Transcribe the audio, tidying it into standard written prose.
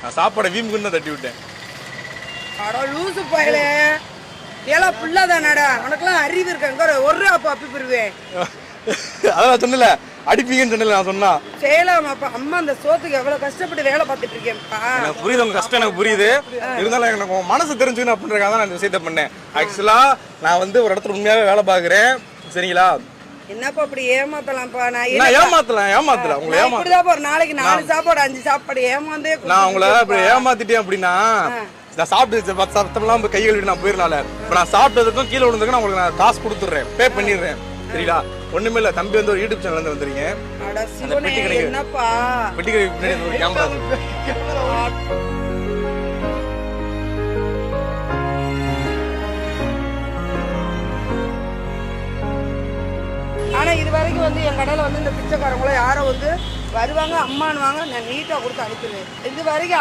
நான் சாப்பாடை வீம்புக்குன்னு தட்டி விட்டேன். அட லூசு பயலே, ஏலா புள்ள தானடா, உனக்குலாம் அறிவு இருக்காங்க ஒரு அப்பா அப்பி போயிருவேன். அதான் சொன்னல அடிப்பீங்கன்னு சொன்னல, நான் சொன்னா செய்யலாம். அப்பா அம்மா அந்த சோத்துக்கு எவ்வளவு கஷ்டப்பட்டு வேலை பார்த்துட்டு இருக்கேன்ப்பா. எனக்கு புரியுது, உங்க கஷ்டம் எனக்கு புரியுது. இருந்தாலும் எனக்கு உங்க மனசு தெரிஞ்சுக்கணும் அப்படின்றக்காக தான் நான் இந்த விஷயத்த பண்ணேன். ஆக்சுவலா நான் வந்து ஒரு இடத்துல உண்மையாவே வேலை பாக்குறேன், சரிங்களா? என்னப்பா அப்படி ஏமாத்தலாம்ப்பா? நான் ஏமாத்தல உங்களை இப்படிதான் ஒரு நாளைக்கு 4 சாப்பாடு 5 சாப்பாடு ஏமாந்தே நான் உங்களை இப்படி ஏமாத்திட்டேன் அப்படின்னா, நான் சாப்பிட்டு 10 சத்தம்லாம் கை கழுவிட்டு நான் போயிடனால இப்ப நான் சாப்பிட்டதுக்கும் கீழே விழுந்ததுக்கும் நான் உங்களுக்கு நான் காசு கொடுத்துடுறேன், பே பண்ணிடுறேன், சரிங்களா? ஒண்ணுமே இல்ல, தம்பி வந்து ஒரு யூடியூப் சேனல் வந்து வந்துறீங்க. என்னப்பா பெட்டி கடைக்கு பின்னாடி ஒரு கேமரா. ஆனா இது வரைக்கும் வந்து என் கடையில வந்து இந்த பிச்சைக்காரங்களும் யாரும் வந்து வருவாங்க அம்மானுவாங்க, நான் நீட்டா கொடுத்து அனுப்புவேன். இது வரைக்கும்